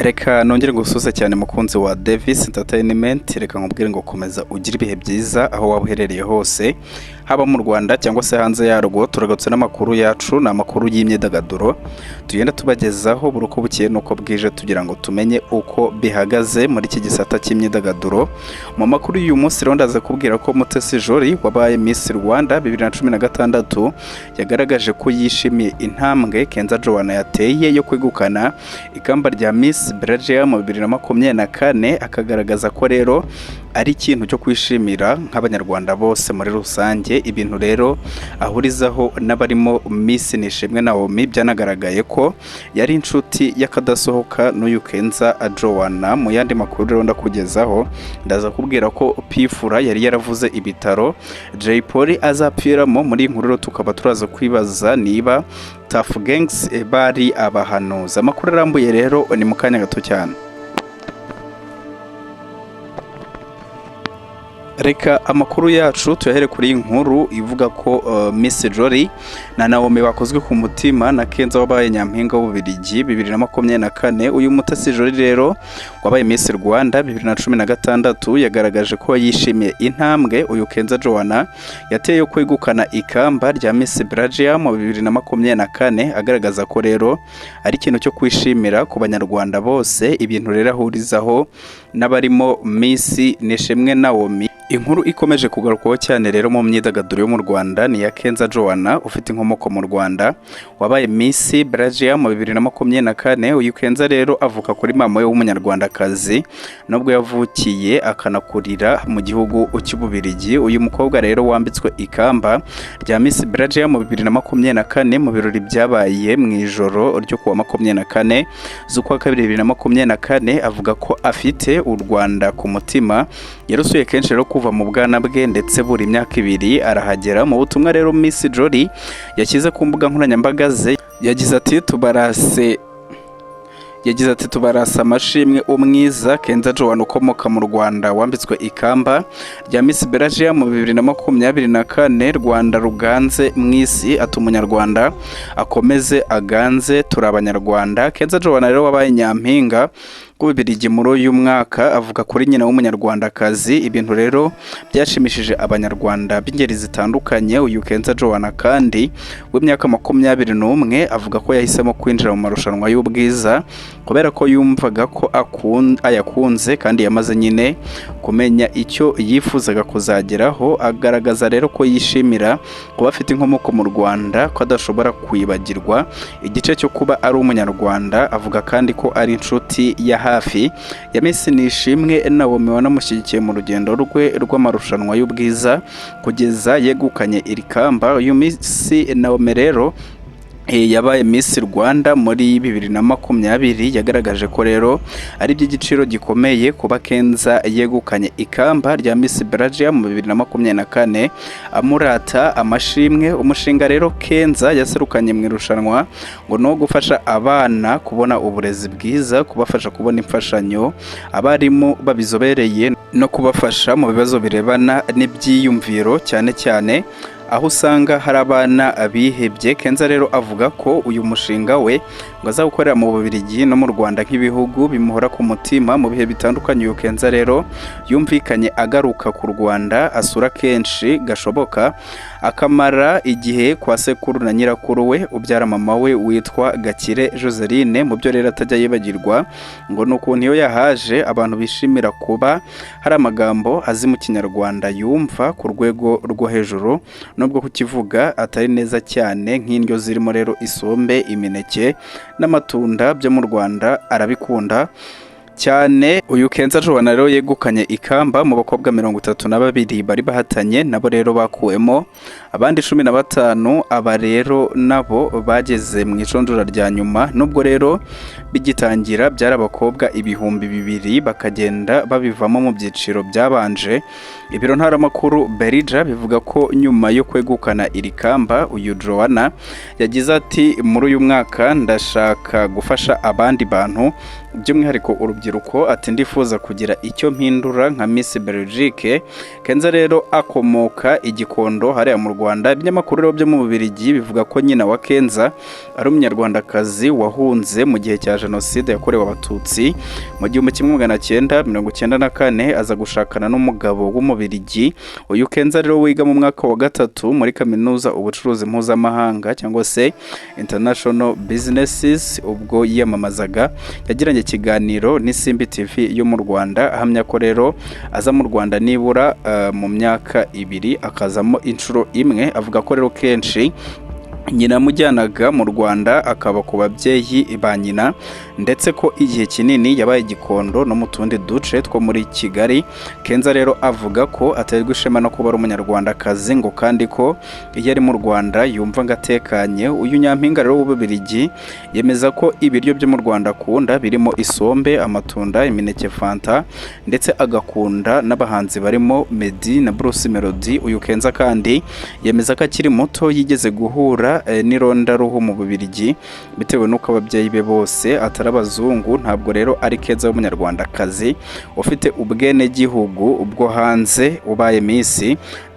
Reka nongere gususa cyane mukunzi wa Davis Entertainment. Reka nkubwire ngo komeza ugira ibihe byiza aho waba uherereye hose, haba mu Rwanda cyangwa se hanze yarwo. Turagatse n'amakuru yacu, na makuru y'imyidagaduro tugenda tubagezaho buri uko bukeye nuko bwije, tugira ngo tumenye uko bihagaze muri iki gisata cy'imyidagaduro. Mu makuru y'uyu munsi rero ndaza kubwira ko Mutesi Jolly wabaye Miss Rwanda 2016 yagaragaje ko yishimiye intambwe Kenza yateye yo kwegukana ikamba rya Miss Bubiligi mu 2024, akagaragaza ko rero ari ikintu cyo kwishimira nk'abanyarwanda bose muri rusange. Ibintu rero ahurizaho n'abarimo Miss Nishimwe Naomie, byanagaragaye ko yari inshuti y'akadasohoka n'uyu Kenza Joanna. Mu yandi makuru rero ndakugezaho, ndaza kubwira ko Pifura yari yaravuze ibitaro Jay Polly azapfiramo. Muri inkuru tukaba turaza kwibaza niba Tough Gangs bari abahanuza. Amakuru arambuye rero ni mu kanya gato cyane. Reka amakuru yacu tuyahere kuri inkuru ivuga ko Miss Jolly na Naomie bakozwe ku mutima na Kenza wabaye Nyampinga w'Ububiligi 2024. Uyu Mutesi Jolly rero wabaye Miss Rwanda 2016 yagaragaje ko yishimiye intambwe uyu Kenza Joanna yateye kwegukana ikamba rya Miss Bubiligi mu 2024, agaragaza ko rero ari ikintu cyo kwishimira ku banyarwanda bose. Ibintu rero ahurizaho n'abarimo Miss Nishimwe Naomie. Inkuru ikomeje kugarukwaho cyane rero mu myidagaduro yo mu Rwanda ni ya Kenza Joanna ufite inkomoko mu Rwanda wabaye Miss Bubiligi mu 2024. Uyu Kenza rero avuka kuri mama we w'umunyarwandakazi nubwo yavukiye akanakurira mu gihugu cy'Ububiligi. Uyu mukobwa rero wambitswe ikamba rya Miss Bubiligi mu 2024 mu birori byabaye mu ijoro ryo kuwa 24 z'ukwa kabiri 2024, avuga ko afite u Rwanda ku mutima. Yarusuye kenshi rero kuva mu bwana bwe, ndetse buri myaka ibiri arahagera. Mu butumwa rero Miss Jolly yashyize ku mbuga nkoranyambaga ze yagize ati tubarasa amashimwe umwiza Kenza Joanna ukomoka mu Rwanda wambitswe ikamba rya Miss Bubiligi mu 2024. Rwanda ruganze mwisi, ati umunyarwanda akomeze aganze, turi abanyarwanda. Kenza Joanna rero wabaye Nyampinga Bubiligi muri uyu mwaka, avuga kuri nyina w'umunyarwandakazi. Ibintu rero byashimishije abanyarwanda b'ingeri zitandukanye. Uyu Kenza Joanna kandi w'imyaka 21 avuga ko yahisemo kwinjira mu marushanwa y'ubwiza kubera ko yumvaga ko ayakunze kandi yamaze nyine kumenya icyo yifuzaga kuzageraho. Agaragaza rero ko yishimira kuba afite inkomoko mu Rwanda, ko adashobora kwibagirwa igice cyo kuba ari umunyarwanda. Avuga kandi ko ari inshuti ya hafi ya Miss Nishimwe Naomie wanamushyigikiye mu rugendo rwe rw'amarushanwa y'ubwiza kugeza yegukanye iri kamba. Uyu Miss Naomie rero yabaye Miss Rwanda muri 2020, yagaragaje ko rero ari by'igiciro gikomeye kuba Kenza yegukanye ikamba rya Miss Bubiligi mu 2024, amurata amashimwe. Umushinga rero Kenza yaserukanye mu irushanwa ngo no gufasha abana kubona uburezi bwiza, kubafasha kubona imfashanyo abarimu babizobereye, no kubafasha mu bibazo birebana n'ibyiyumviro cyane cyane aho usanga hari abana abihebye. Kenza rero avuga ko uyu mushinga we ngo azawukorera mu Bubiligi no mu Rwanda nk'ibihugu bimuhora ku mutima mu bihe bitandukanye. Uyu Kenza rero yumvikanye agaruka ku Rwanda, asura kenshi gashoboka, akamara igihe kwa sekuru na nyirakuru we ubyara mama we witwa Gakire Joseline. Mu byo rero atajya yibagirwa ngo n'ukuntu iyo yahaje abantu bishimira kuba hari amagambo azi mu Kinyarwanda yumva ku rwego rwo hejuru, nubwo kukivuga atari neza cyane, nk'indyo zirimo rero isombe, imineke n'amatunda byo mu Rwanda arabikunda cyane. Uyu Kenza Joanna rero yegukanye ikamba mu bakobwa 32 bari bahatanye, nabo rero bakuwemo abandi 15. Aba rero nabo bageze mu ijonjora rya nyuma, nubwo rero bigitangira byari abakobwa 2,000 bakagenda babivamo mu byiciro byabanje. Ibiro ntaramakuru Bubiligi bivuga ko nyuma yo kwegukana iri kamba uyu Joanna yagize ati muri uyu mwaka ndashaka gufasha abandi bantu by'umwihariko urubyiruko ati ndifuza kugira icyo mpindura nka Miss Belgique. Kenza rero akomoka igikondo hariya mu Rwanda. Ibinyamakuru rero byo mu Bubiligi bivuga ko nyina wa Kenza ari umunyarwandakazi wahunze mu gihe cya jenoside yakorewe abatutsi mu 1994 aza gushakana n'umugabo w'umubiligi. Uyu Kenza rero wiga mu mwaka wa gatatu muri kaminuza ubucuruzi mpuzamahanga cyangwa se International Businesses. Ubwo yiyamamazaga yagiranye ikiganiro n'Isimbi TV yo mu Rwanda ahamya ko rero aza mu Rwanda nibura mu myaka 2 akazamo inshuro imwe. Avuga ko rero kenshi nyina mujyanaga mu Rwanda akaba ku babyeyi ba nyina, ndetse ko igihe kinini yabaye igikondo no mu tundi duce two muri Kigali. Kenza rero avuga ko aterwa ishema no kuba ari umunyarwandakazi ngo kandi ko iyo ari mu Rwanda yumva ngatekanye. Uyu Nyampinga rero w'Ububiligi yemeza ko ibiryo byo mu Rwanda akunda birimo isombe, amatunda, imineke, fanta, ndetse agakunda n'abahanzi barimo Meddy na Bruce Melody. Uyu Kenza kandi yemeza ko akiri muto yigeze guhura n'ironda ruhu mu Bubiligi bitewe n'uko ababyeyi be bose atari abazungu. Ntabwo rero ari Kenza w'umunyarwandakazi ufite ubwene gihugu ubwo hanze ubaye Miss,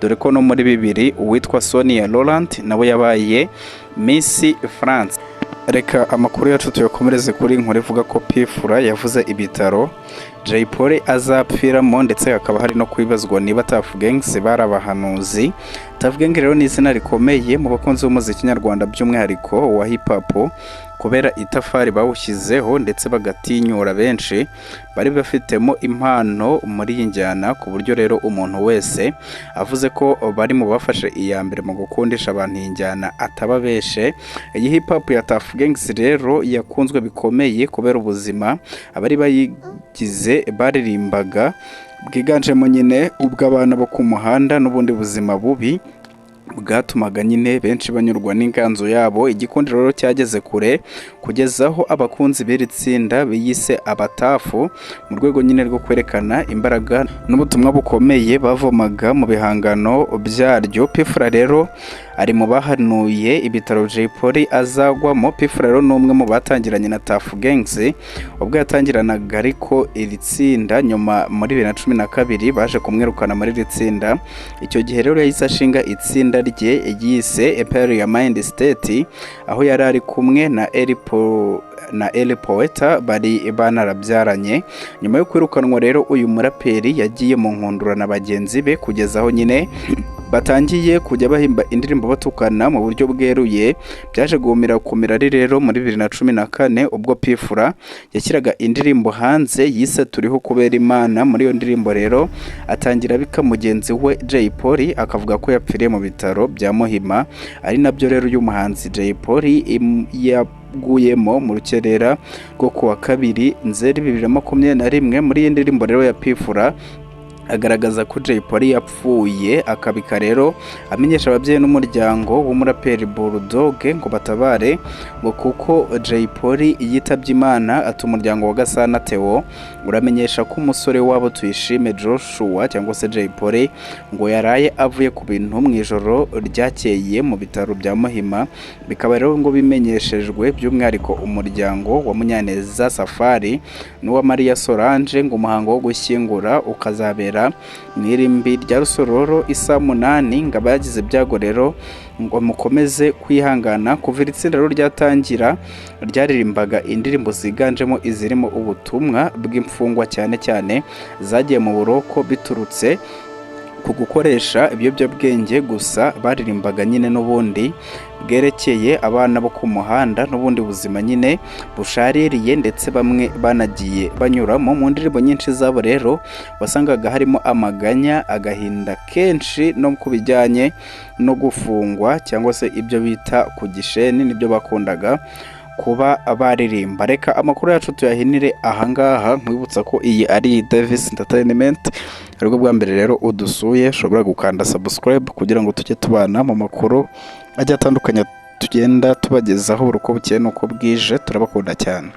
dore ko no muri 2000 uwitwa Sonia Laurent nawe yabaye Miss France. Reka amakuru yacu tuyakomereze kuri inkuru ivuga ko Pfura yavuze ibitaro Jay Polly azapfiramo, ndetse hakaba hari no kwibazwa niba Tuff Gangs barabahanuzi. Tuff Gang rero ni izina rikomeye mu bakunzi b'umuziki nyarwanda by'umwihariko wa hip hop kubera itafari bawushyizeho ndetse bagatinyura benshi bari bafitemo impano muri iyi njyana, ku buryo rero umuntu wese avuze ko bari mu bafashe iya mbere mu gukundisha abantu iyi njyana atababeshe. Iyi hip hop ya Tuff Gangs rero yakunzwe bikomeye kubera ubuzima abari bayigize baririmbaga bwiganjemo nyine ubw'abana bo ku muhanda n'ubundi buzima bubi bwatumaga nyine benshi banyurwa n'inganzo yabo. Igikundiro rero cyageze kure kugezaho abakunzi b'iri tsinda biyise abatafu mu rwego nyine rwo kwerekana imbaraga n'ubutumwa bukomeye bavomaga mu bihangano byaryo. Pfura rero ari mu bahanuye ibitaro Jay Polly azagwamo. Pfura rero n'umwe mu batangiranye na Tuff Gangs ubwo yatangiranaga, ariko iri tsinda nyuma muri 2012 baje kumwirukana muri iri tsinda. Icyo gihe rero yahise ashinga itsinda rye yise Imperial Mind State, aho yari ari kumwe na Eli Poeta bari banarabyaranye. Nyuma yo kwirukanwa rero uyu muraperi yagiye mu nkundura na bagenzi be kugeza aho nyine batangiye kujya bahimba indirimbo batukana mu buryo bweruye. Byaje guhumira kumira rero muri 2014 ubwo Pfura yashyiraga indirimbo hanze yise Turiho kubera Imana. Muri iyo ndirimbo rero atangira bika mugenzi we Jay Polly akavuga ko yapfiriye mu bitaro bya Muhima, ari nabyo rero uyu muhanzi Jay Polly yaguyemo mu rukerera rwo kuwa 2 Nzeri 2021. Muri iyi ndirimbo rero ya Pfura agaragaza ko Jay Polly yapfuye, akabika rero amenyesha ababyeyi n'umuryango w'umuraperi Bulldog ngo batabare ngo kuko Jay Polly yitabye Imana. Ati umuryango wa Gasana Theo uramenyesha ko umusore wabo Tuyishime Joshua cyangwa se Jay Polly ngo yaraye avuye ku bintu mu ijoro ryakeye mu bitaro bya Muhima. Bikaba rero ngo bimenyeshejwe by'umwihariko umuryango wa Munyaneza Safari n'uwa Maria Solange ngo umuhango wo gushyingura ukazabera mwirimbi rya Rusororo isa 8. Ngaba yagize byago rero ngo mukomeze kwihangana. Kuva iri tsinda rero ryatangira ryaririmbaga indirimbo ziganjemo izirimo ubutumwa bw'imfungwa cyane cyane zagiye mu buroko biturutse ku gukoresha ibiyobyabwenge, gusa baririmbaga nyine n'ubundi bwerekeye abana bo ku muhanda n'ubundi buzima nyine bushaririye, ndetse bamwe banagiye banyuramo. Mu ndirimbo nyinshi zabo rero wasangaga harimo amaganya, agahinda kenshi no kubijyanye no gufungwa cyangwa se ibyo bita ku gisheni, nibyo bakundaga kuba baririmba. Reka amakuru yacu tuyahinire ahangaha nkwibutsa ko iyi ari Davis Entertainment. Ariko bwa mbere rero udusuye ushobora gukanda subscribe kugira ngo tujye tubana mu makuru ajya atandukanye tugenda tubagezaho uko bukeye n'uko bwije. Turabakunda cyane.